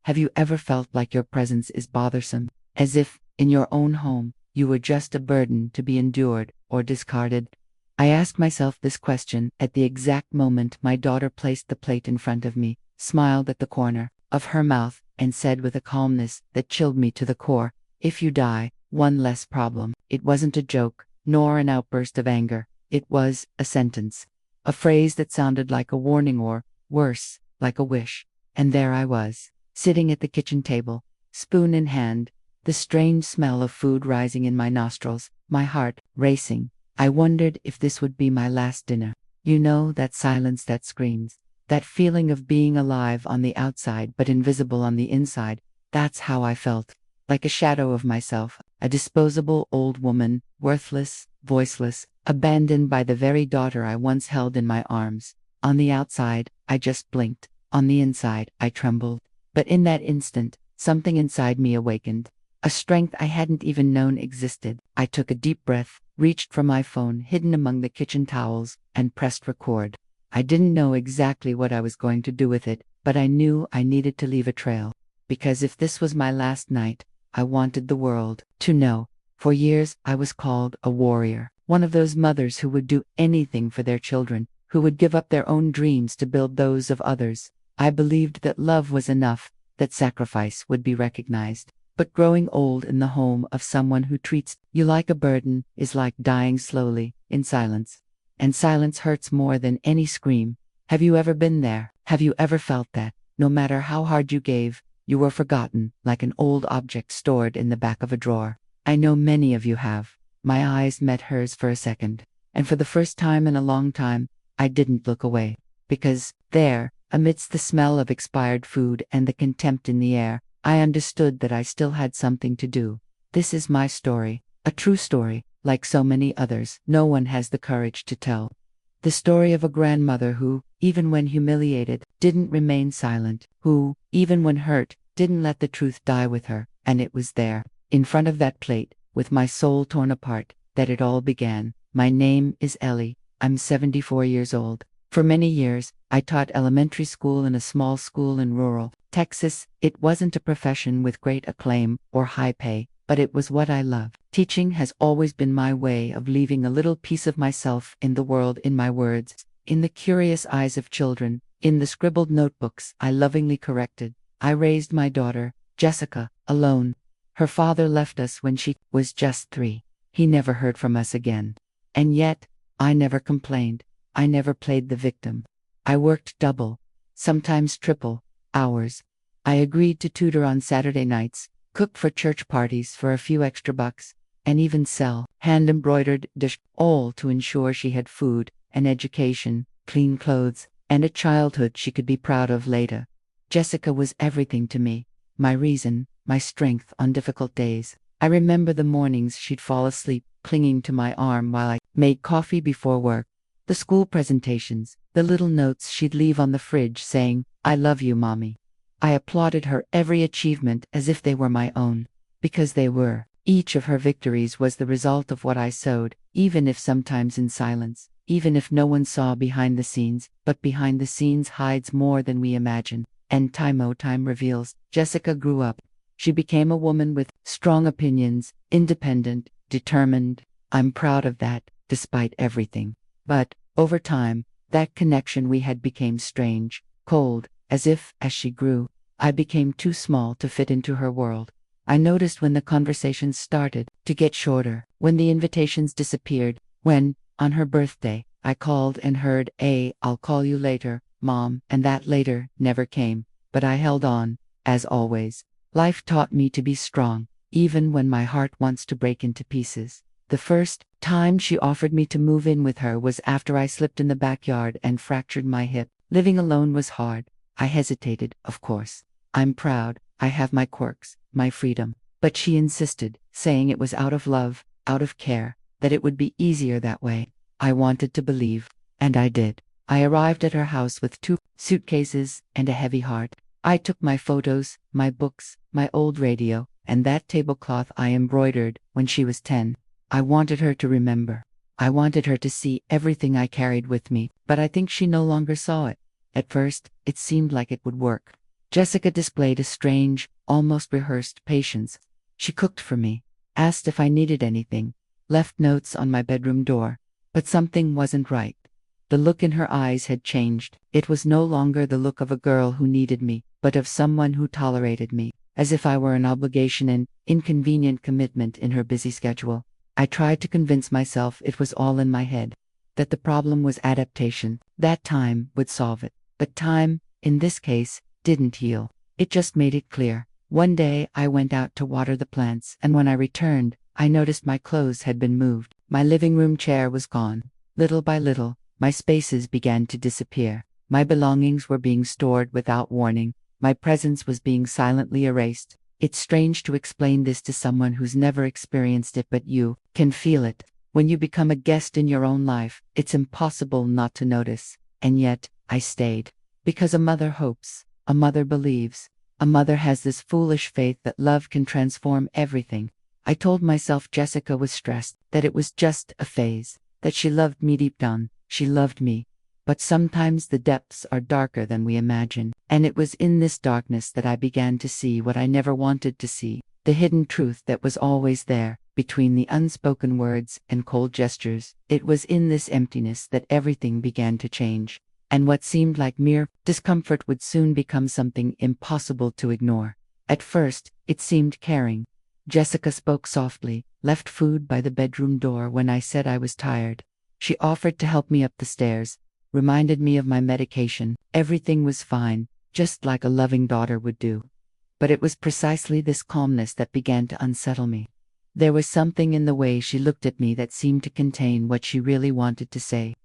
Have you ever felt like your presence is bothersome, as if, in your own home, you were just a burden to be endured or discarded? I asked myself this question at the exact moment my daughter placed the plate in front of me, smiled at the corner of her mouth, and said with a calmness that chilled me to the core, "If you die, one less problem." It wasn't a joke, nor an outburst of anger. It was a sentence. A phrase that sounded like a warning or, worse, like a wish. And there I was, sitting at the kitchen table, spoon in hand, the strange smell of food rising in my nostrils, my heart racing. I wondered if this would be my last dinner. You know, that silence that screams. That feeling of being alive on the outside but invisible on the inside. That's how I felt. Like a shadow of myself, a disposable old woman, worthless, voiceless, abandoned by the very daughter I once held in my arms. On the outside, I just blinked. On the inside, I trembled. But in that instant, something inside me awakened. A strength I hadn't even known existed. I took a deep breath, reached for my phone hidden among the kitchen towels, and pressed record. I didn't know exactly what I was going to do with it, but I knew I needed to leave a trail. Because if this was my last night, I wanted the world to know. For years, I was called a warrior. One of those mothers who would do anything for their children, who would give up their own dreams to build those of others. I believed that love was enough, that sacrifice would be recognized. But growing old in the home of someone who treats you like a burden is like dying slowly, in silence. And silence hurts more than any scream. Have you ever been there? Have you ever felt that, no matter how hard you gave, you were forgotten, like an old object stored in the back of a drawer? I know many of you have. My eyes met hers for a second, and for the first time in a long time, I didn't look away. Because there, amidst the smell of expired food and the contempt in the air, I understood that I still had something to do. This is my story, a true story, like so many others no one has the courage to tell. The story of a grandmother who, even when humiliated, didn't remain silent, who, even when hurt, didn't let the truth die with her. And it was there, in front of that plate, with my soul torn apart, that it all began. My name is Ellie. I'm 74 years old. For many years, I taught elementary school in a small school in rural Texas. It wasn't a profession with great acclaim or high pay, but it was what I loved. Teaching has always been my way of leaving a little piece of myself in the world, in my words, in the curious eyes of children, in the scribbled notebooks I lovingly corrected. I raised my daughter, Jessica, alone. Her father left us when she was just 3. He never heard from us again. And yet, I never complained. I never played the victim. I worked double, sometimes triple, hours. I agreed to tutor on Saturday nights, cook for church parties for a few extra bucks, and even sell hand-embroidered dish, all to ensure she had food, an education, clean clothes, and a childhood she could be proud of later. Jessica was everything to me, my reason, my strength on difficult days. I remember the mornings she'd fall asleep, clinging to my arm while I made coffee before work. The school presentations, the little notes she'd leave on the fridge saying, "I love you, Mommy." I applauded her every achievement as if they were my own. Because they were. Each of her victories was the result of what I sowed, even if sometimes in silence, even if no one saw behind the scenes. But behind the scenes hides more than we imagine. And time reveals. Jessica grew up. She became a woman with strong opinions, independent, determined. I'm proud of that, despite everything. But, over time, that connection we had became strange, cold, as if, as she grew, I became too small to fit into her world. I noticed when the conversations started to get shorter, when the invitations disappeared, when, on her birthday, I called and heard "I'll call you later, Mom," and that later never came. But I held on, as always. Life taught me to be strong, even when my heart wants to break into pieces. The first time she offered me to move in with her was after I slipped in the backyard and fractured my hip. Living alone was hard. I hesitated, of course. I'm proud, I have my quirks, my freedom. But she insisted, saying it was out of love, out of care, that it would be easier that way. I wanted to believe, and I did. I arrived at her house with 2 suitcases and a heavy heart. I took my photos, my books, my old radio, and that tablecloth I embroidered when she was 10. I wanted her to remember. I wanted her to see everything I carried with me, but I think she no longer saw it. At first, it seemed like it would work. Jessica displayed a strange, almost rehearsed patience. She cooked for me, asked if I needed anything, left notes on my bedroom door. But something wasn't right. The look in her eyes had changed. It was no longer the look of a girl who needed me, but of someone who tolerated me, as if I were an obligation and inconvenient commitment in her busy schedule. I tried to convince myself it was all in my head, that the problem was adaptation, that time would solve it. But time, in this case, didn't heal. It just made it clear. One day I went out to water the plants, and when I returned, I noticed my clothes had been moved. My living room chair was gone. Little by little, my spaces began to disappear. My belongings were being stored without warning. My presence was being silently erased. It's strange to explain this to someone who's never experienced it, but you can feel it. When you become a guest in your own life, it's impossible not to notice. And yet, I stayed. Because a mother hopes, a mother believes, a mother has this foolish faith that love can transform everything. I told myself Jessica was stressed, that it was just a phase, that she loved me deep down. She loved me. But sometimes the depths are darker than we imagine, and it was in this darkness that I began to see what I never wanted to see, the hidden truth that was always there, between the unspoken words and cold gestures. It was in this emptiness that everything began to change, and what seemed like mere discomfort would soon become something impossible to ignore. At first, it seemed caring. Jessica spoke softly, left food by the bedroom door when I said I was tired. She offered to help me up the stairs, reminded me of my medication. Everything was fine, just like a loving daughter would do. But it was precisely this calmness that began to unsettle me. There was something in the way she looked at me that seemed to contain what she really wanted to say.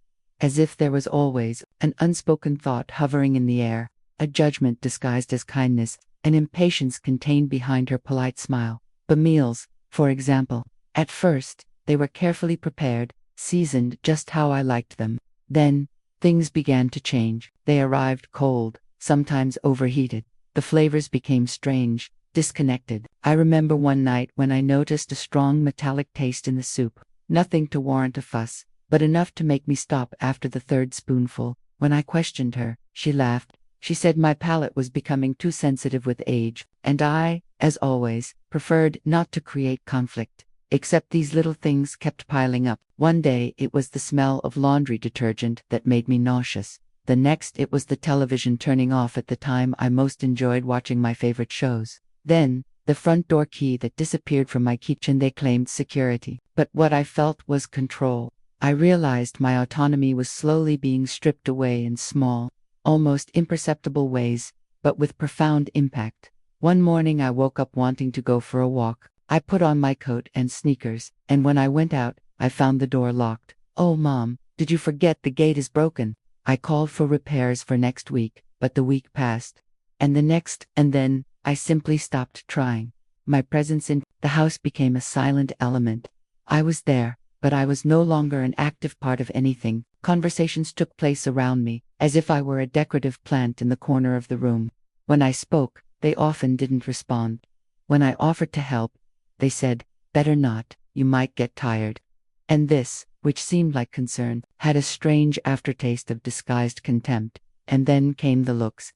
As if there was always an unspoken thought hovering in the air, a judgment disguised as kindness, an impatience contained behind her polite smile. The meals, for example. At first, they were carefully prepared, seasoned just how I liked them. Then, things began to change. They arrived cold, sometimes overheated. The flavors became strange, disconnected. I remember one night when I noticed a strong metallic taste in the soup. Nothing to warrant a fuss, but enough to make me stop after the third spoonful. When I questioned her, she laughed. She said my palate was becoming too sensitive with age, and I, as always, preferred not to create conflict. Except these little things kept piling up. One day it was the smell of laundry detergent that made me nauseous. The next it was the television turning off at the time I most enjoyed watching my favorite shows. Then, the front door key that disappeared from my kitchen. They claimed security, but what I felt was control. I realized my autonomy was slowly being stripped away in small, almost imperceptible ways, but with profound impact. One morning I woke up wanting to go for a walk. I put on my coat and sneakers, and when I went out, I found the door locked. "Oh, Mom, did you forget the gate is broken?" I called for repairs for next week, but the week passed. And the next, and then, I simply stopped trying. My presence in the house became a silent element. I was there, but I was no longer an active part of anything. Conversations took place around me, as if I were a decorative plant in the corner of the room. When I spoke, they often didn't respond. When I offered to help, they said, "Better not, you might get tired." And this, which seemed like concern, had a strange aftertaste of disguised contempt. And then came the looks.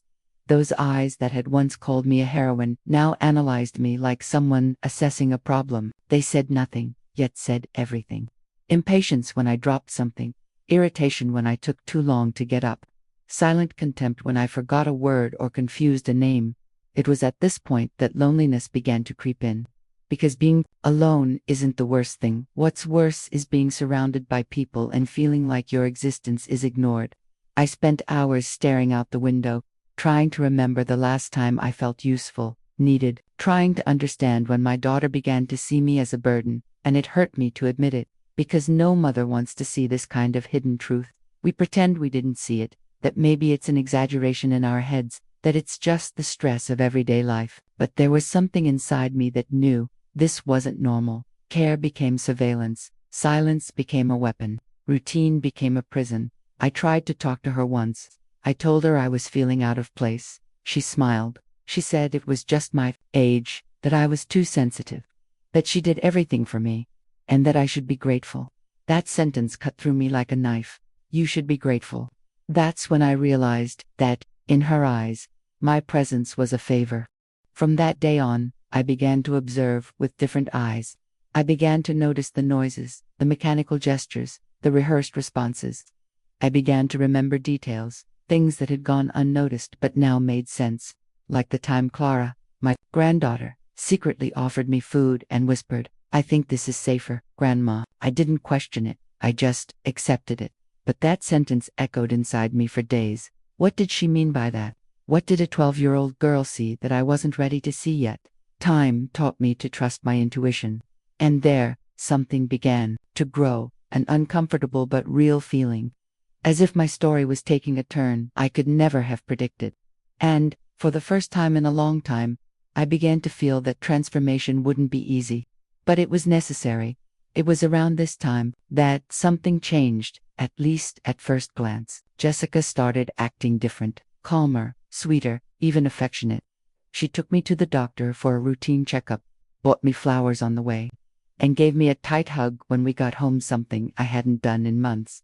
Those eyes that had once called me a heroine now analyzed me like someone assessing a problem. They said nothing, yet said everything. Impatience when I dropped something. Irritation when I took too long to get up. Silent contempt when I forgot a word or confused a name. It was at this point that loneliness began to creep in. Because being alone isn't the worst thing. What's worse is being surrounded by people and feeling like your existence is ignored. I spent hours staring out the window, trying to remember the last time I felt useful, needed, trying to understand when my daughter began to see me as a burden, and it hurt me to admit it, because no mother wants to see this kind of hidden truth. We pretend we didn't see it, that maybe it's an exaggeration in our heads, that it's just the stress of everyday life. But there was something inside me that knew this wasn't normal. Care became surveillance. Silence became a weapon. Routine became a prison. I tried to talk to her once. I told her I was feeling out of place. She smiled. She said it was just my age, that I was too sensitive, that she did everything for me, and that I should be grateful. That sentence cut through me like a knife. You should be grateful. That's when I realized that, in her eyes, my presence was a favor. From that day on, I began to observe with different eyes. I began to notice the noises, the mechanical gestures, the rehearsed responses. I began to remember details, things that had gone unnoticed but now made sense, like the time Clara, my granddaughter, secretly offered me food and whispered, "I think this is safer, Grandma." I didn't question it, I just accepted it. But that sentence echoed inside me for days. What did she mean by that? What did a 12-year-old girl see that I wasn't ready to see yet? Time taught me to trust my intuition. And there, something began to grow, an uncomfortable but real feeling. As if my story was taking a turn I could never have predicted. And, for the first time in a long time, I began to feel that transformation wouldn't be easy. But it was necessary. It was around this time that something changed, at least at first glance. Jessica started acting different, calmer, sweeter, even affectionate. She took me to the doctor for a routine checkup, bought me flowers on the way, and gave me a tight hug when we got home, something I hadn't done in months.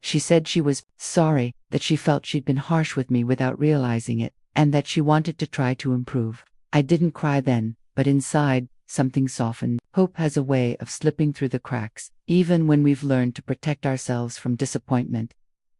She said she was sorry, that she felt she'd been harsh with me without realizing it, and that she wanted to try to improve. I didn't cry then, but inside, something softened. Hope has a way of slipping through the cracks, even when we've learned to protect ourselves from disappointment.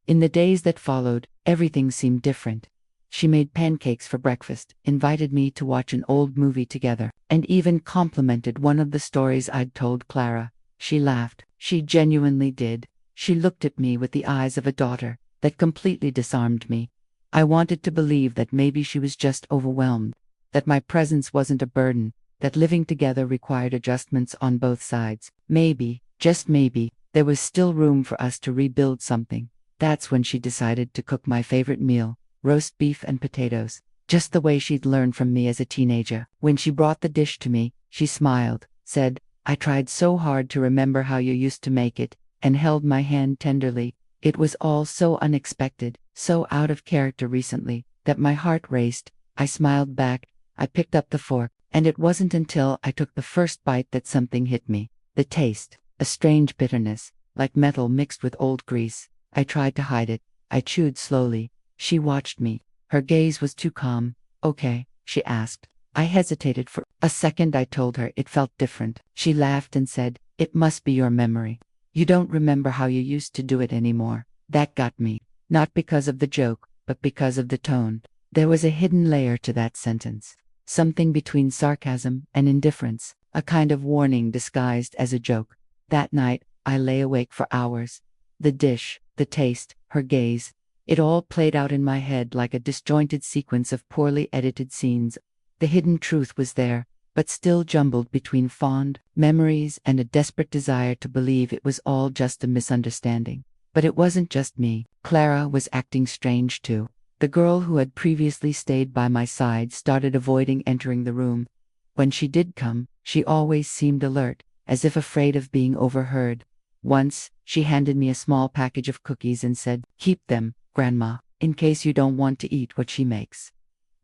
In the days that followed, everything seemed different. She made pancakes for breakfast, invited me to watch an old movie together, and even complimented one of the stories I'd told Clara. She laughed. She genuinely did. She looked at me with the eyes of a daughter that completely disarmed me. I wanted to believe that maybe she was just overwhelmed, that my presence wasn't a burden, that living together required adjustments on both sides. Maybe, just maybe, there was still room for us to rebuild something. That's when she decided to cook my favorite meal, roast beef and potatoes, just the way she'd learned from me as a teenager. When she brought the dish to me, she smiled, said, "I tried so hard to remember how you used to make it," and held my hand tenderly. It was all so unexpected, so out of character recently, that my heart raced. I smiled back. I picked up the fork, and it wasn't until I took the first bite that something hit me. The taste, a strange bitterness, like metal mixed with old grease. I tried to hide it. I chewed slowly. She watched me. Her gaze was too calm. "Okay," she asked. I hesitated for a second. I told her it felt different. She laughed and said, "It must be your memory. You don't remember how you used to do it anymore." That got me. Not because of the joke, but because of the tone. There was a hidden layer to that sentence. Something between sarcasm and indifference. A kind of warning disguised as a joke. That night, I lay awake for hours. The dish, the taste, her gaze. It all played out in my head like a disjointed sequence of poorly edited scenes. The hidden truth was there, but still jumbled between fond memories and a desperate desire to believe it was all just a misunderstanding. But it wasn't just me. Clara was acting strange too. The girl who had previously stayed by my side started avoiding entering the room. When she did come, she always seemed alert, as if afraid of being overheard. Once, she handed me a small package of cookies and said, "Keep them, Grandma, in case you don't want to eat what she makes."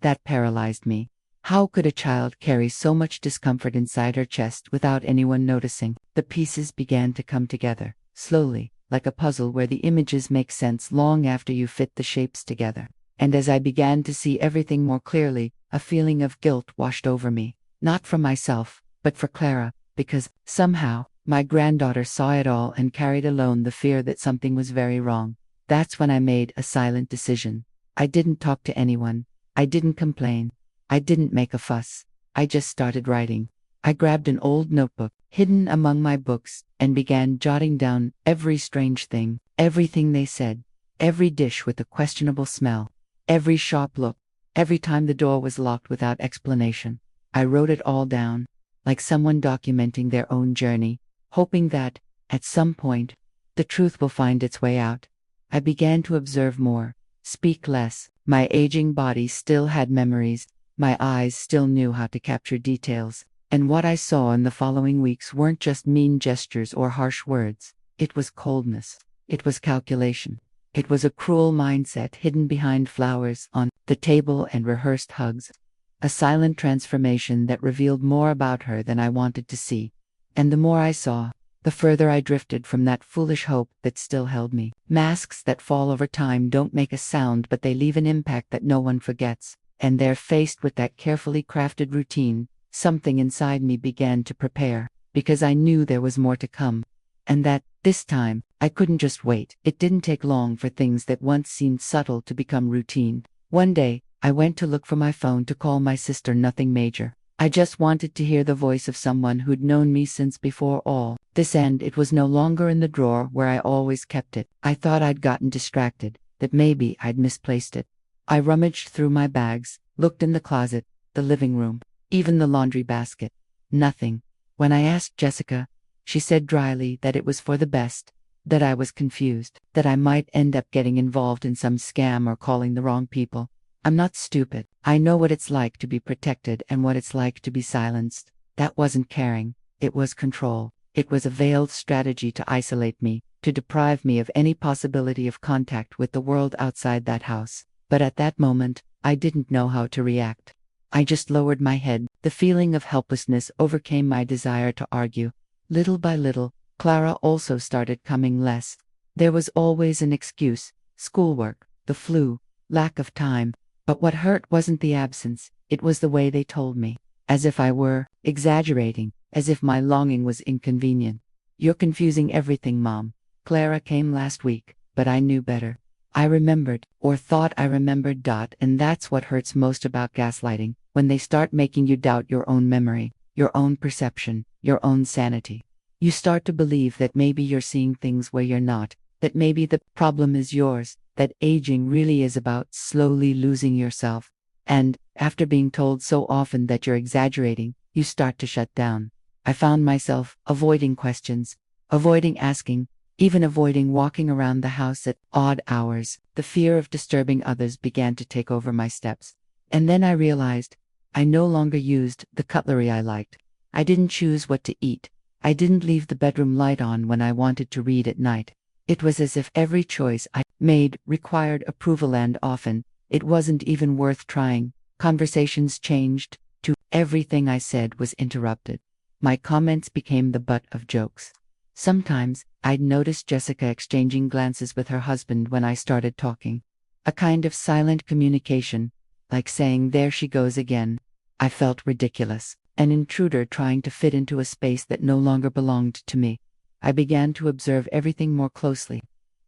That paralyzed me. How could a child carry so much discomfort inside her chest without anyone noticing? The pieces began to come together, slowly, like a puzzle where the images make sense long after you fit the shapes together. And as I began to see everything more clearly, a feeling of guilt washed over me. Not for myself, but for Clara, because, somehow, my granddaughter saw it all and carried alone the fear that something was very wrong. That's when I made a silent decision. I didn't talk to anyone. I didn't complain. I didn't make a fuss. I just started writing. I grabbed an old notebook, hidden among my books, and began jotting down every strange thing, everything they said, every dish with a questionable smell, every sharp look, every time the door was locked without explanation. I wrote it all down, like someone documenting their own journey, hoping that, at some point, the truth will find its way out. I began to observe more, speak less. My aging body still had memories. My eyes still knew how to capture details. And what I saw in the following weeks weren't just mean gestures or harsh words. It was coldness. It was calculation. It was a cruel mindset hidden behind flowers on the table and rehearsed hugs. A silent transformation that revealed more about her than I wanted to see. And the more I saw, the further I drifted from that foolish hope that still held me. Masks that fall over time don't make a sound, but they leave an impact that no one forgets. And there, faced with that carefully crafted routine, something inside me began to prepare, because I knew there was more to come. And that, this time, I couldn't just wait. It didn't take long for things that once seemed subtle to become routine. One day, I went to look for my phone to call my sister. Nothing major. I just wanted to hear the voice of someone who'd known me since before all this, and it was no longer in the drawer where I always kept it. I thought I'd gotten distracted, that maybe I'd misplaced it. I rummaged through my bags, looked in the closet, the living room, even the laundry basket. Nothing. When I asked Jessica, she said dryly that it was for the best, that I was confused, that I might end up getting involved in some scam or calling the wrong people. I'm not stupid. I know what it's like to be protected and what it's like to be silenced. That wasn't caring. It was control. It was a veiled strategy to isolate me, to deprive me of any possibility of contact with the world outside that house. But at that moment, I didn't know how to react. I just lowered my head. The feeling of helplessness overcame my desire to argue. Little by little, Clara also started coming less. There was always an excuse: schoolwork, the flu, lack of time. But what hurt wasn't the absence, it was the way they told me. As if I were exaggerating, as if my longing was inconvenient. "You're confusing everything, Mom. Clara came last week, but I knew better." I remembered, or thought I remembered. And that's what hurts most about gaslighting, when they start making you doubt your own memory, your own perception, your own sanity. You start to believe that maybe you're seeing things where you're not, that maybe the problem is yours, that aging really is about slowly losing yourself. And, after being told so often that you're exaggerating, you start to shut down. I found myself avoiding questions, avoiding asking, even avoiding walking around the house at odd hours. The fear of disturbing others began to take over my steps. And then I realized, I no longer used the cutlery I liked. I didn't choose what to eat. I didn't leave the bedroom light on when I wanted to read at night. It was as if every choice I made required approval, and often, it wasn't even worth trying. Conversations changed, too. Everything I said was interrupted. My comments became the butt of jokes. Sometimes, I'd notice Jessica exchanging glances with her husband when I started talking. A kind of silent communication, like saying, "There she goes again." I felt ridiculous, an intruder trying to fit into a space that no longer belonged to me. I began to observe everything more closely.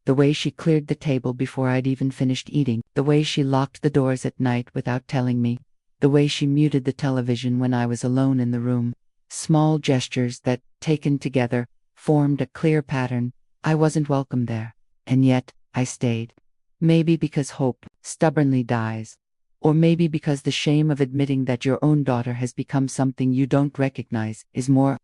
The way she cleared the table before I'd even finished eating, the way she locked the doors at night without telling me, the way she muted the television when I was alone in the room. Small gestures that, taken together, formed a clear pattern. I wasn't welcome there, and yet, I stayed. Maybe because hope stubbornly dies. Or maybe because the shame of admitting that your own daughter has become something you don't recognize is more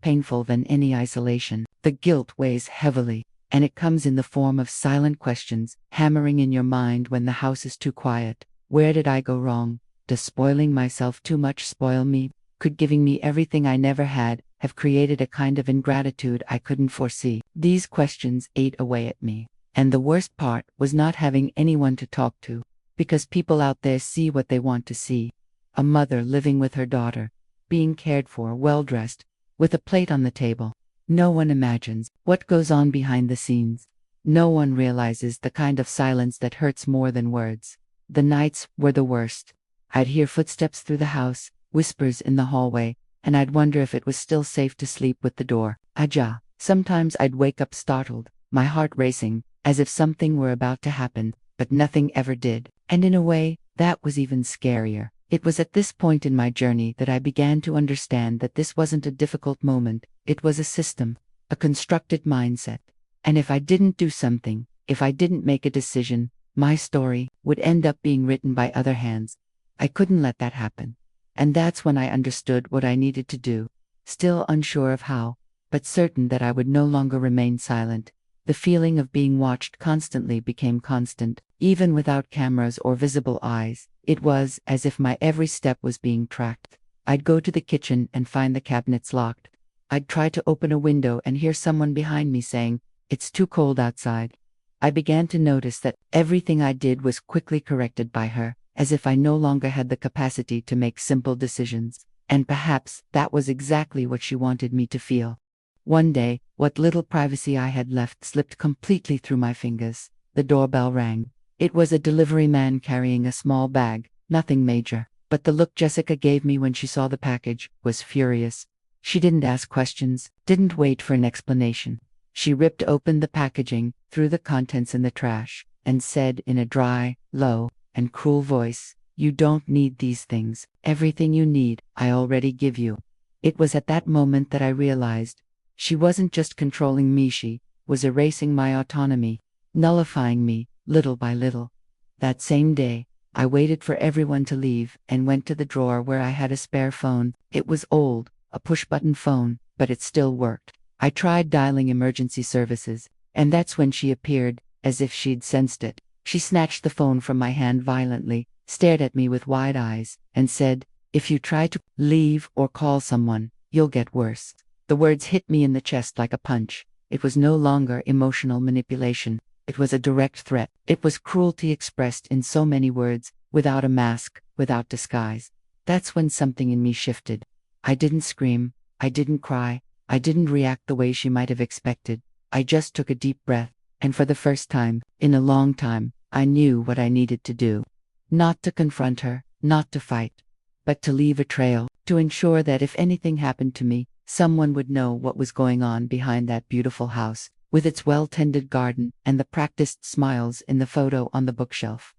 painful than any isolation. The guilt weighs heavily, and it comes in the form of silent questions, hammering in your mind when the house is too quiet. Where did I go wrong? Does spoiling myself too much spoil me? Could giving me everything I never had have created a kind of ingratitude I couldn't foresee? These questions ate away at me. And the worst part was not having anyone to talk to. Because people out there see what they want to see. A mother living with her daughter, being cared for, well-dressed, with a plate on the table. No one imagines what goes on behind the scenes. No one realizes the kind of silence that hurts more than words. The nights were the worst. I'd hear footsteps through the house, whispers in the hallway, and I'd wonder if it was still safe to sleep with the door ajar. Sometimes I'd wake up startled, my heart racing, as if something were about to happen, but nothing ever did. And in a way, that was even scarier. It was at this point in my journey that I began to understand that this wasn't a difficult moment, it was a system, a constructed mindset. And if I didn't do something, if I didn't make a decision, my story would end up being written by other hands. I couldn't let that happen. And that's when I understood what I needed to do, still unsure of how, but certain that I would no longer remain silent. The feeling of being watched constantly became constant, even without cameras or visible eyes. It was as if my every step was being tracked. I'd go to the kitchen and find the cabinets locked. I'd try to open a window and hear someone behind me saying, "It's too cold outside." I began to notice that everything I did was quickly corrected by her, as if I no longer had the capacity to make simple decisions. And perhaps that was exactly what she wanted me to feel. One day, what little privacy I had left slipped completely through my fingers. The doorbell rang. It was a delivery man carrying a small bag, nothing major. But the look Jessica gave me when she saw the package was furious. She didn't ask questions, didn't wait for an explanation. She ripped open the packaging, threw the contents in the trash, and said in a dry, low, and cruel voice, "You don't need these things. Everything you need, I already give you." It was at that moment that I realized she wasn't just controlling me, she was erasing my autonomy, nullifying me, little by little. That same day, I waited for everyone to leave and went to the drawer where I had a spare phone. It was old, a push-button phone, but it still worked. I tried dialing emergency services, and that's when she appeared, as if she'd sensed it. She snatched the phone from my hand violently, stared at me with wide eyes, and said, "If you try to leave or call someone, you'll get worse." The words hit me in the chest like a punch. It was no longer emotional manipulation. It was a direct threat. It was cruelty expressed in so many words, without a mask, without disguise. That's when something in me shifted. I didn't scream. I didn't cry. I didn't react the way she might have expected. I just took a deep breath, and for the first time, in a long time, I knew what I needed to do. Not to confront her, not to fight, but to leave a trail, to ensure that if anything happened to me, someone would know what was going on behind that beautiful house, with its well-tended garden and the practiced smiles in the photo on the bookshelf.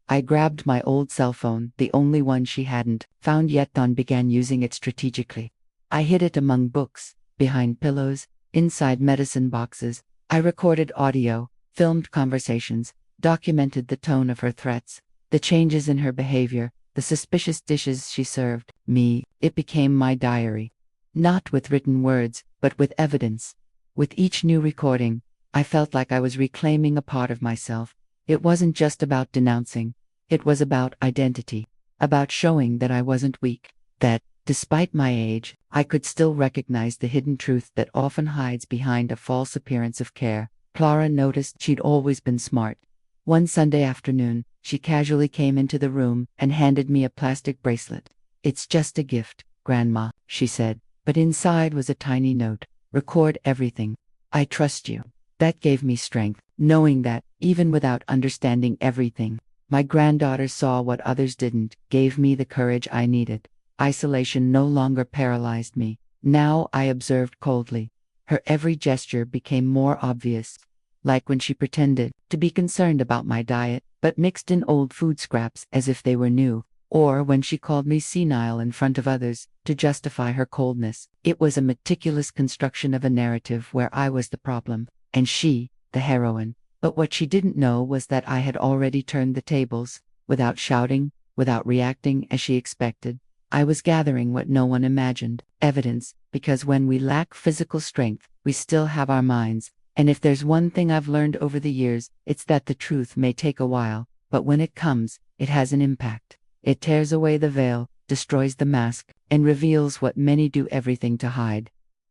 I grabbed my old cell phone, the only one she hadn't found yet, and began using it strategically. I hid it among books, behind pillows, inside medicine boxes. I recorded audio, filmed conversations, documented the tone of her threats, the changes in her behavior, the suspicious dishes she served me. It became my diary. Not with written words, but with evidence. With each new recording, I felt like I was reclaiming a part of myself. It wasn't just about denouncing. It was about identity, about showing that I wasn't weak, that, despite my age, I could still recognize the hidden truth that often hides behind a false appearance of care. Clara noticed she'd always been smart. One Sunday afternoon, she casually came into the room and handed me a plastic bracelet. "It's just a gift, Grandma," she said, but inside was a tiny note. "Record everything. I trust you." That gave me strength, knowing that, even without understanding everything, my granddaughter saw what others didn't, gave me the courage I needed. Isolation no longer paralyzed me. Now I observed coldly. Her every gesture became more obvious, like when she pretended to be concerned about my diet, but mixed in old food scraps as if they were new, or when she called me senile in front of others to justify her coldness. It was a meticulous construction of a narrative where I was the problem, and she, the heroine. But what she didn't know was that I had already turned the tables, without shouting, without reacting as she expected. I was gathering what no one imagined, evidence, because when we lack physical strength, we still have our minds, and if there's one thing I've learned over the years, it's that the truth may take a while, but when it comes, it has an impact. It tears away the veil, destroys the mask, and reveals what many do everything to hide.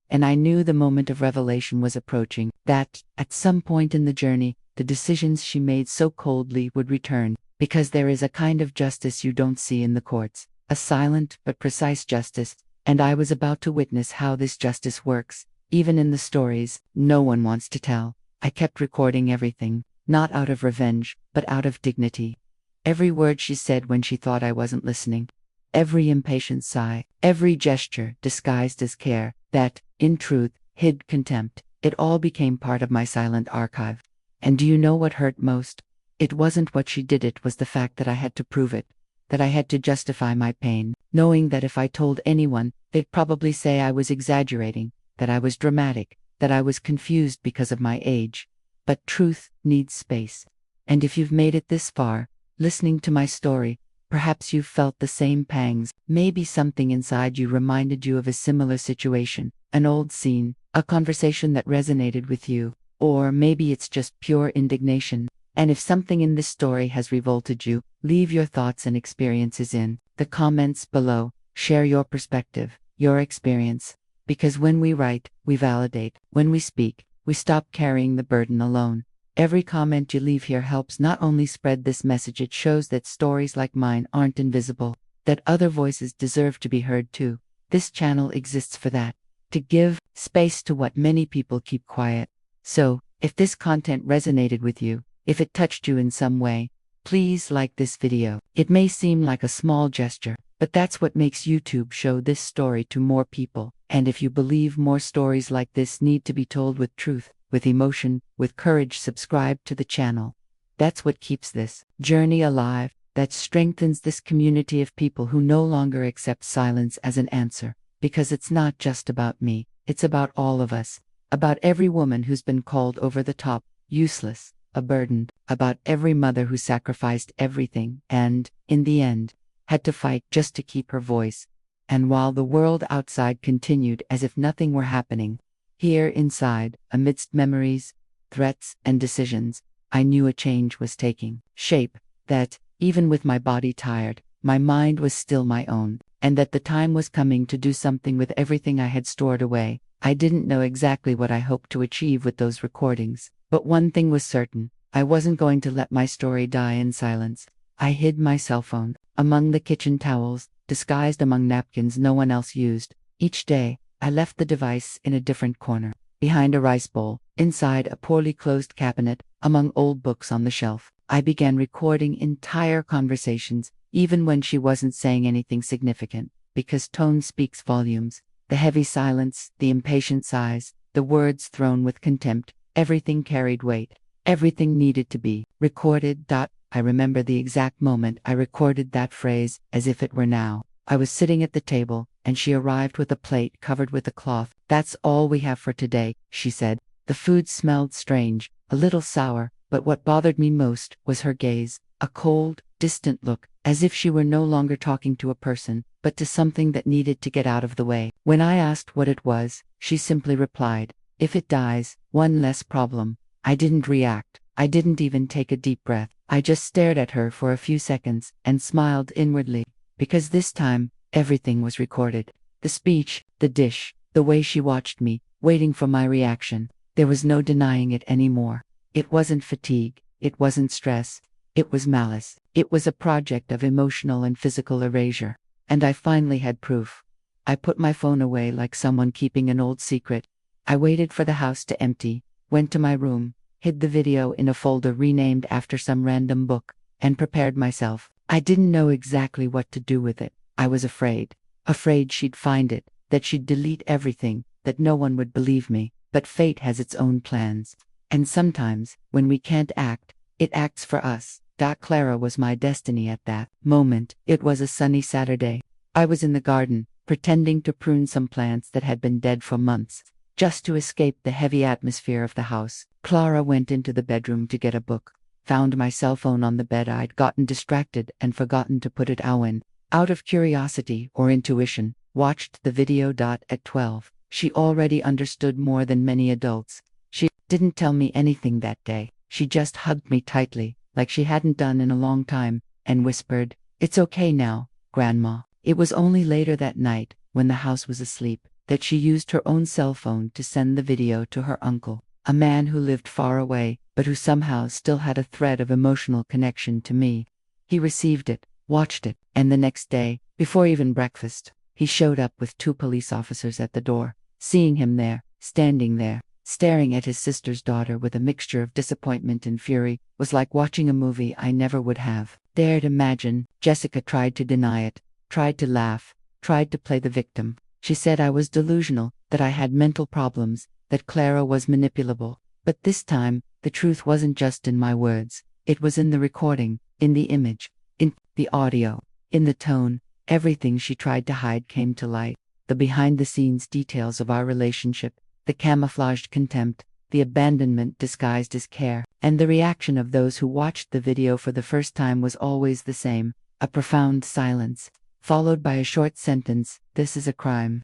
And I knew the moment of revelation was approaching, that, at some point in the journey, the decisions she made so coldly would return, because there is a kind of justice you don't see in the courts, a silent but precise justice, and I was about to witness how this justice works, even in the stories no one wants to tell. I kept recording everything, not out of revenge, but out of dignity. Every word she said when she thought I wasn't listening. Every impatient sigh, every gesture disguised as care, that, in truth, hid contempt. It all became part of my silent archive. And do you know what hurt most? It wasn't what she did, it was the fact that I had to prove it, that I had to justify my pain, knowing that if I told anyone, they'd probably say I was exaggerating, that I was dramatic, that I was confused because of my age. But truth needs space. And if you've made it this far, listening to my story, perhaps you've felt the same pangs. Maybe something inside you reminded you of a similar situation, an old scene, a conversation that resonated with you, or maybe it's just pure indignation. And if something in this story has revolted you, leave your thoughts and experiences in the comments below. Share your perspective, your experience. Because when we write, we validate. When we speak, we stop carrying the burden alone. Every comment you leave here helps not only spread this message, it shows that stories like mine aren't invisible, that other voices deserve to be heard too. This channel exists for that, to give space to what many people keep quiet. So, if this content resonated with you, if it touched you in some way, Please like this video. It may seem like a small gesture, but that's what makes YouTube show this story to more people. And if you believe more stories like this need to be told with truth, with emotion, with courage, subscribe to the channel. That's what keeps this journey alive, that strengthens this community of people who no longer accept silence as an answer. Because it's not just about me, it's about all of us. About every woman who's been called over the top, useless, a burden. About every mother who sacrificed everything and, in the end, had to fight just to keep her voice. And while the world outside continued as if nothing were happening, here inside, amidst memories, threats, and decisions, I knew a change was taking shape, that, even with my body tired, my mind was still my own, and that the time was coming to do something with everything I had stored away. I didn't know exactly what I hoped to achieve with those recordings, but one thing was certain: I wasn't going to let my story die in silence. I hid my cell phone among the kitchen towels, disguised among napkins no one else used. Each day, I left the device in a different corner, behind a rice bowl, inside a poorly closed cabinet, among old books on the shelf. I began recording entire conversations, even when she wasn't saying anything significant, because tone speaks volumes. The heavy silence, the impatient sighs, the words thrown with contempt, everything carried weight. Everything needed to be recorded. I remember the exact moment I recorded that phrase, as if it were now. I was sitting at the table, and she arrived with a plate covered with a cloth. "That's all we have for today," she said. The food smelled strange, a little sour, but what bothered me most was her gaze, a cold, distant look, as if she were no longer talking to a person, but to something that needed to get out of the way. When I asked what it was, she simply replied, "If it dies, one less problem." I didn't react. I didn't even take a deep breath. I just stared at her for a few seconds and smiled inwardly, because this time, everything was recorded. The speech, the dish, the way she watched me, waiting for my reaction. There was no denying it anymore. It wasn't fatigue. It wasn't stress. It was malice. It was a project of emotional and physical erasure. And I finally had proof. I put my phone away like someone keeping an old secret. I waited for the house to empty, went to my room, hid the video in a folder renamed after some random book, and prepared myself. I didn't know exactly what to do with it. I was afraid. Afraid she'd find it, that she'd delete everything, that no one would believe me. But fate has its own plans. And sometimes, when we can't act, it acts for us. Clara was my destiny at that moment. It was a sunny Saturday. I was in the garden, pretending to prune some plants that had been dead for months, just to escape the heavy atmosphere of the house. Clara went into the bedroom to get a book, found my cell phone on the bed. I'd gotten distracted and forgotten to put it away. Out of curiosity or intuition, watched the video. At 12, she already understood more than many adults. She didn't tell me anything that day. She just hugged me tightly, like she hadn't done in a long time, and whispered, "It's okay now, Grandma." It was only later that night, when the house was asleep, that she used her own cell phone to send the video to her uncle, a man who lived far away, but who somehow still had a thread of emotional connection to me. He received it, watched it, and the next day, before even breakfast, he showed up with 2 police officers at the door. Seeing him there, standing there, staring at his sister's daughter with a mixture of disappointment and fury, was like watching a movie I never would have dared imagine. Jessica tried to deny it, tried to laugh, tried to play the victim. She said I was delusional, that I had mental problems, that Clara was manipulable. But this time, the truth wasn't just in my words. It was in the recording, in the image, in the audio, in the tone. Everything she tried to hide came to light. The behind-the-scenes details of our relationship, the camouflaged contempt, the abandonment disguised as care. And the reaction of those who watched the video for the first time was always the same: a profound silence, followed by a short sentence, "This is a crime."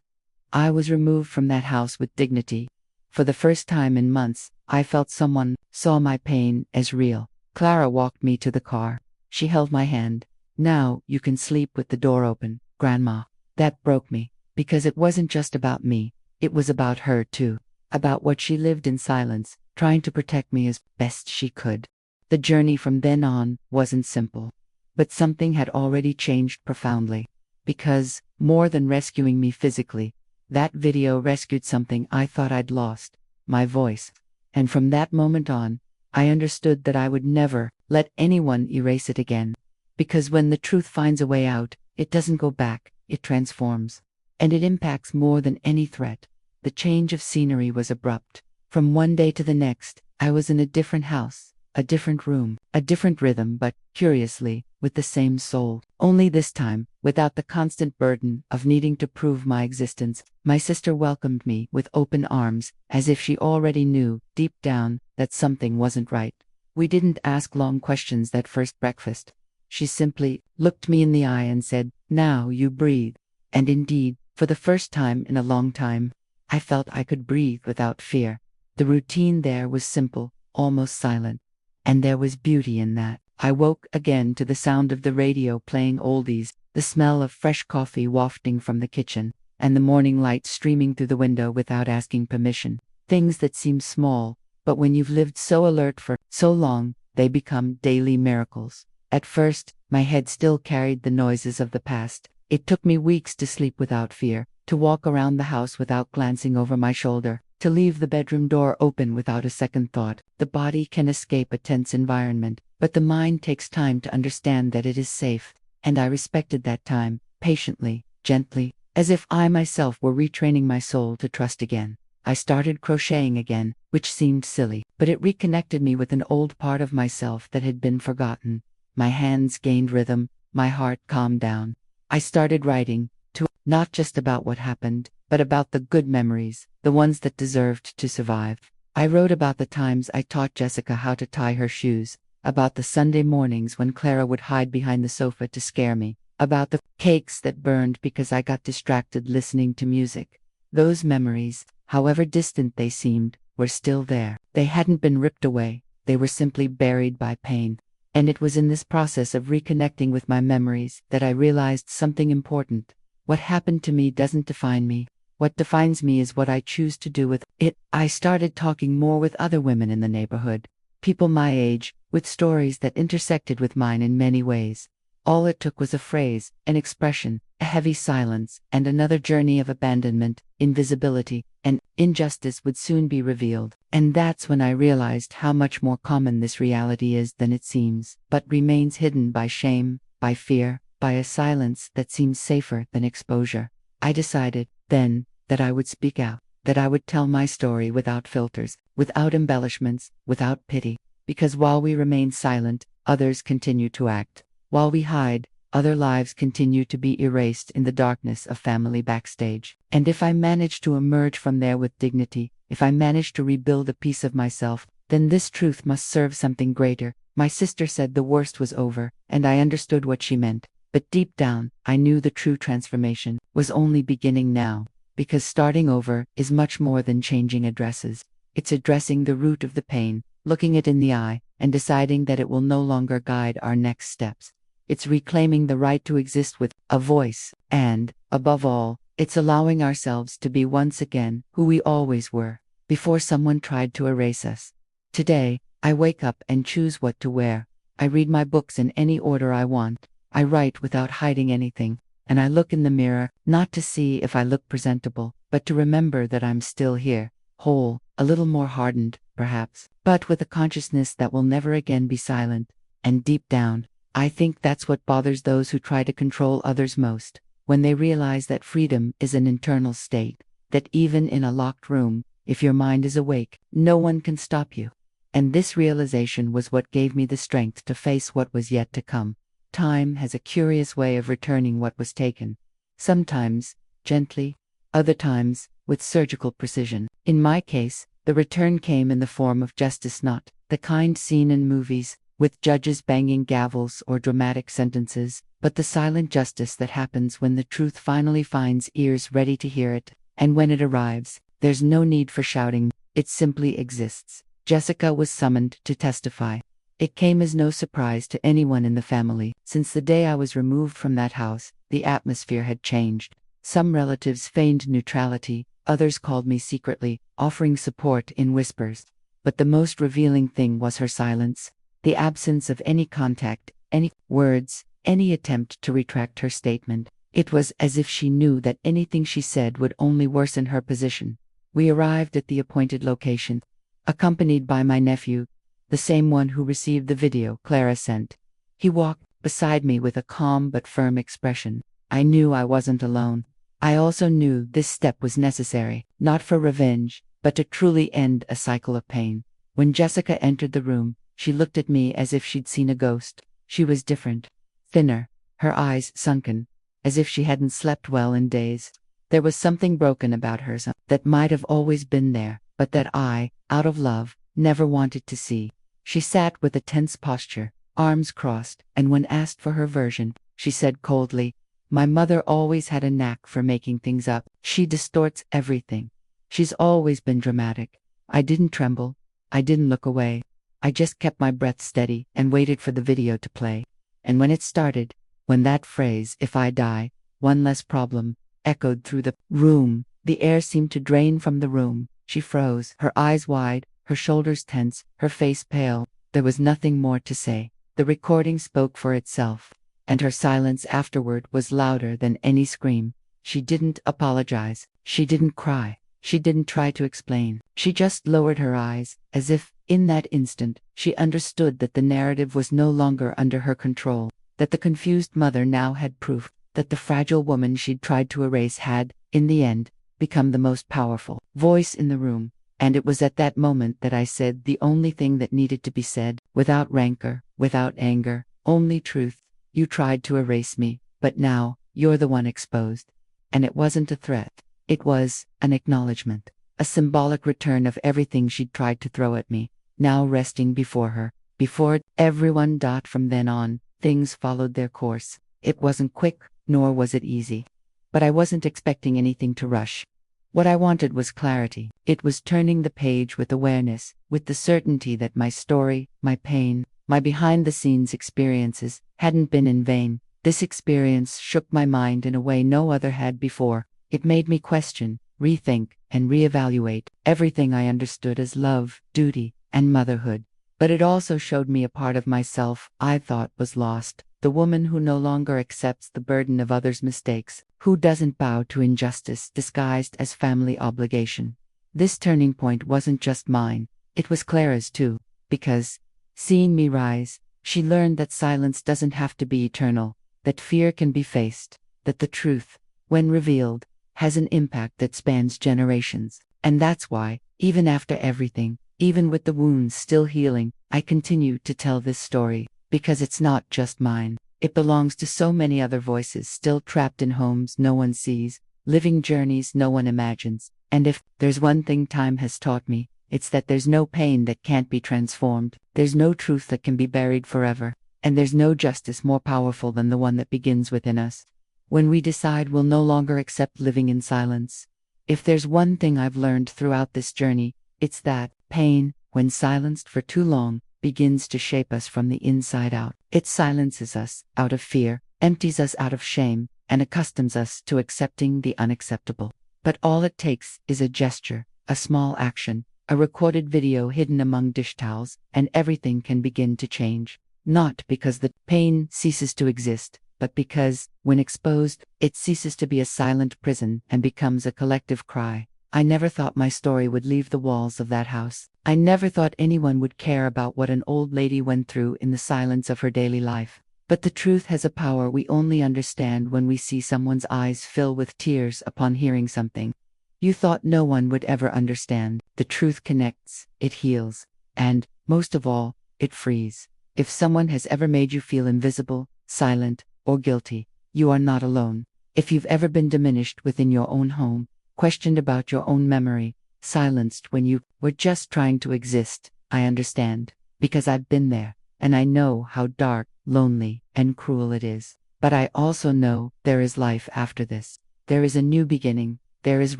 I was removed from that house with dignity. For the first time in months, I felt someone saw my pain as real. Clara walked me to the car. She held my hand. "Now you can sleep with the door open, Grandma." That broke me, because it wasn't just about me. It was about her too. About what she lived in silence, trying to protect me as best she could. The journey from then on wasn't simple. But something had already changed profoundly. Because, more than rescuing me physically, that video rescued something I thought I'd lost: my voice. And from that moment on, I understood that I would never let anyone erase it again. Because when the truth finds a way out, it doesn't go back, it transforms. And it impacts more than any threat. The change of scenery was abrupt. From one day to the next, I was in a different house, a different room, a different rhythm, but, curiously, with the same soul. Only this time, without the constant burden of needing to prove my existence, my sister welcomed me with open arms, as if she already knew, deep down, that something wasn't right. We didn't ask long questions that first breakfast. She simply looked me in the eye and said, "Now you breathe." And indeed, for the first time in a long time, I felt I could breathe without fear. The routine there was simple, almost silent. And there was beauty in that. I woke again to the sound of the radio playing oldies, the smell of fresh coffee wafting from the kitchen, and the morning light streaming through the window without asking permission. Things that seem small, but when you've lived so alert for so long, they become daily miracles. At first, my head still carried the noises of the past. It took me weeks to sleep without fear, to walk around the house without glancing over my shoulder, to leave the bedroom door open without a second thought. The body can escape a tense environment, but the mind takes time to understand that it is safe, and I respected that time, patiently, gently, as if I myself were retraining my soul to trust again. I started crocheting again, which seemed silly, but it reconnected me with an old part of myself that had been forgotten. My hands gained rhythm, my heart calmed down. I started writing, too, not just about what happened, but about the good memories, the ones that deserved to survive. I wrote about the times I taught Jessica how to tie her shoes, about the Sunday mornings when Clara would hide behind the sofa to scare me, about the cakes that burned because I got distracted listening to music. Those memories, however distant they seemed, were still there. They hadn't been ripped away, they were simply buried by pain. And it was in this process of reconnecting with my memories that I realized something important. What happened to me doesn't define me. What defines me is what I choose to do with it. I started talking more with other women in the neighborhood, people my age, with stories that intersected with mine in many ways. All it took was a phrase, an expression, a heavy silence, and another journey of abandonment, invisibility, and injustice would soon be revealed. And that's when I realized how much more common this reality is than it seems, but remains hidden by shame, by fear, by a silence that seems safer than exposure. I decided, then, that I would speak out, that I would tell my story without filters, without embellishments, without pity, because while we remain silent, others continue to act. While we hide, other lives continue to be erased in the darkness of family backstage. And if I manage to emerge from there with dignity, if I manage to rebuild a piece of myself, then this truth must serve something greater. My sister said the worst was over, and I understood what she meant. But deep down, I knew the true transformation was only beginning now, because starting over is much more than changing addresses. It's addressing the root of the pain, looking it in the eye, and deciding that it will no longer guide our next steps. It's reclaiming the right to exist with a voice, and, above all, it's allowing ourselves to be once again who we always were, before someone tried to erase us. Today, I wake up and choose what to wear. I read my books in any order I want. I write without hiding anything, and I look in the mirror, not to see if I look presentable, but to remember that I'm still here, whole, a little more hardened, perhaps, but with a consciousness that will never again be silent. And deep down, I think that's what bothers those who try to control others most, when they realize that freedom is an internal state, that even in a locked room, if your mind is awake, no one can stop you. And this realization was what gave me the strength to face what was yet to come. Time has a curious way of returning what was taken. Sometimes, gently, other times, with surgical precision. In my case, the return came in the form of justice, not the kind seen in movies, with judges banging gavels or dramatic sentences, but the silent justice that happens when the truth finally finds ears ready to hear it, and when it arrives, there's no need for shouting, it simply exists. Jessica was summoned to testify. It came as no surprise to anyone in the family. Since the day I was removed from that house, the atmosphere had changed. Some relatives feigned neutrality, others called me secretly, offering support in whispers. But the most revealing thing was her silence. The absence of any contact, any words, any attempt to retract her statement. It was as if she knew that anything she said would only worsen her position. We arrived at the appointed location, accompanied by my nephew, the same one who received the video Clara sent. He walked beside me with a calm but firm expression. I knew I wasn't alone. I also knew this step was necessary, not for revenge, but to truly end a cycle of pain. When Jessica entered the room, she looked at me as if she'd seen a ghost. She was different. Thinner, her eyes sunken, as if she hadn't slept well in days. There was something broken about her that might have always been there, but that I, out of love, never wanted to see. She sat with a tense posture, arms crossed, and when asked for her version, she said coldly, "My mother always had a knack for making things up. She distorts everything. She's always been dramatic." I didn't tremble. I didn't look away. I just kept my breath steady and waited for the video to play. And when it started, when that phrase, "If I die, one less problem," echoed through the room, the air seemed to drain from the room. She froze, her eyes wide, her shoulders tense, her face pale. There was nothing more to say. The recording spoke for itself, and her silence afterward was louder than any scream. She didn't apologize. She didn't cry. She didn't try to explain. She just lowered her eyes, as if, in that instant, she understood that the narrative was no longer under her control, that the confused mother now had proof, that the fragile woman she'd tried to erase had, in the end, become the most powerful voice in the room. And it was at that moment that I said the only thing that needed to be said, without rancor, without anger, only truth. "You tried to erase me, but now, you're the one exposed." And it wasn't a threat. It was an acknowledgement, a symbolic return of everything she'd tried to throw at me, now resting before her, before everyone. From then on, things followed their course. It wasn't quick, nor was it easy. But I wasn't expecting anything to rush. What I wanted was clarity. It was turning the page with awareness, with the certainty that my story, my pain, my behind-the-scenes experiences hadn't been in vain. This experience shook my mind in a way no other had before. It made me question, rethink, and reevaluate everything I understood as love, duty, and motherhood. But it also showed me a part of myself I thought was lost, the woman who no longer accepts the burden of others' mistakes, who doesn't bow to injustice disguised as family obligation. This turning point wasn't just mine, it was Clara's too, because, seeing me rise, she learned that silence doesn't have to be eternal, that fear can be faced, that the truth, when revealed, has an impact that spans generations. And that's why, even after everything, even with the wounds still healing, I continue to tell this story, because it's not just mine. It belongs to so many other voices still trapped in homes no one sees, living journeys no one imagines. And if there's one thing time has taught me, it's that there's no pain that can't be transformed, there's no truth that can be buried forever, and there's no justice more powerful than the one that begins within us, when we decide we'll no longer accept living in silence. If there's one thing I've learned throughout this journey, it's that pain, when silenced for too long, begins to shape us from the inside out. It silences us out of fear, empties us out of shame, and accustoms us to accepting the unacceptable. But all it takes is a gesture, a small action, a recorded video hidden among dish towels, and everything can begin to change. Not because the pain ceases to exist, but because, when exposed, it ceases to be a silent prison and becomes a collective cry. I never thought my story would leave the walls of that house. I never thought anyone would care about what an old lady went through in the silence of her daily life. But the truth has a power we only understand when we see someone's eyes fill with tears upon hearing something you thought no one would ever understand. The truth connects, it heals, and, most of all, it frees. If someone has ever made you feel invisible, silent, or guilty, you are not alone. If you've ever been diminished within your own home, questioned about your own memory, silenced when you were just trying to exist, I understand, because I've been there, and I know how dark, lonely, and cruel it is. But I also know there is life after this. There is a new beginning, there is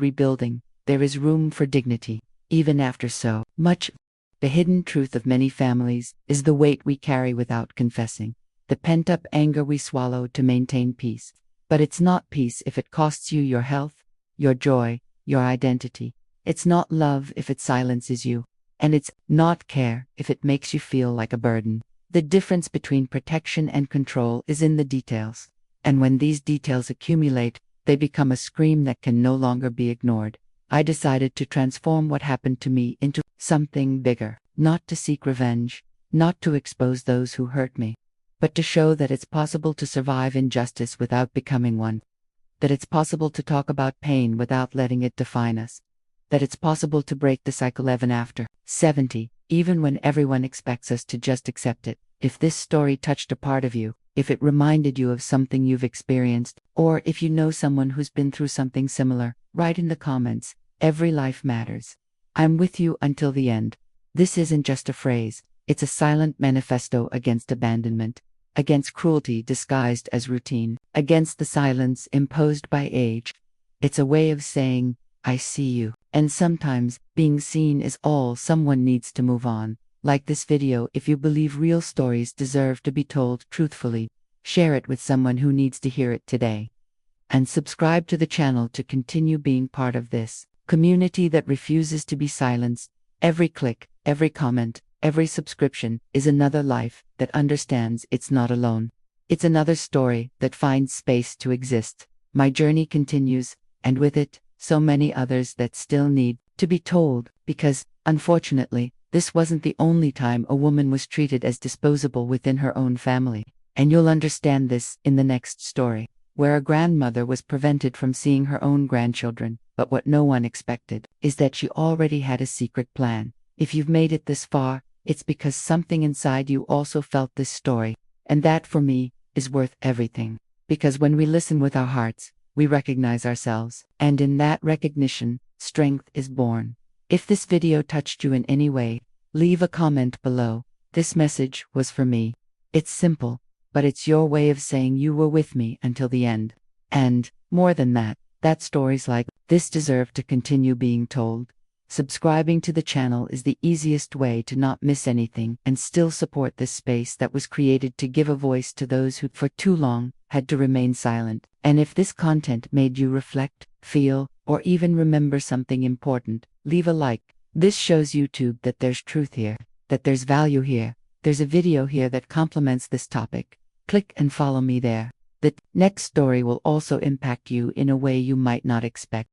rebuilding, there is room for dignity, even after so much. The hidden truth of many families is the weight we carry without confessing, the pent-up anger we swallow to maintain peace. But it's not peace if it costs you your health, your joy, your identity. It's not love if it silences you. And it's not care if it makes you feel like a burden. The difference between protection and control is in the details. And when these details accumulate, they become a scream that can no longer be ignored. I decided to transform what happened to me into something bigger. not to seek revenge, not to expose those who hurt me, but to show that it's possible to survive injustice without becoming one, that it's possible to talk about pain without letting it define us, that it's possible to break the cycle even after 70, even when everyone expects us to just accept it. If this story touched a part of you, if it reminded you of something you've experienced, or if you know someone who's been through something similar, write in the comments. Every life matters. I'm with you until the end. This isn't just a phrase, it's a silent manifesto against abandonment, against cruelty disguised as routine, against the silence imposed by age. It's a way of saying, I see you. And sometimes, being seen is all someone needs to move on. Like this video if you believe real stories deserve to be told truthfully. Share it with someone who needs to hear it today. And subscribe to the channel to continue being part of this community that refuses to be silenced. Every click, every comment, every subscription is another life that understands it's not alone. It's another story that finds space to exist. My journey continues, and with it, so many others that still need to be told, because, unfortunately, this wasn't the only time a woman was treated as disposable within her own family. And you'll understand this in the next story, where a grandmother was prevented from seeing her own grandchildren, but what no one expected is that she already had a secret plan. If you've made it this far, it's because something inside you also felt this story, and that for me is worth everything. Because when we listen with our hearts, we recognize ourselves, and in that recognition, strength is born. If this video touched you in any way, leave a comment below. This message was for me. It's simple, but it's your way of saying you were with me until the end. And, more than that stories like this deserve to continue being told. Subscribing to the channel is the easiest way to not miss anything and still support this space that was created to give a voice to those who, for too long, had to remain silent. And if this content made you reflect, feel, or even remember something important, leave a like. This shows YouTube that there's truth here, that there's value here. There's a video here that complements this topic. Click and follow me there. The next story will also impact you in a way you might not expect.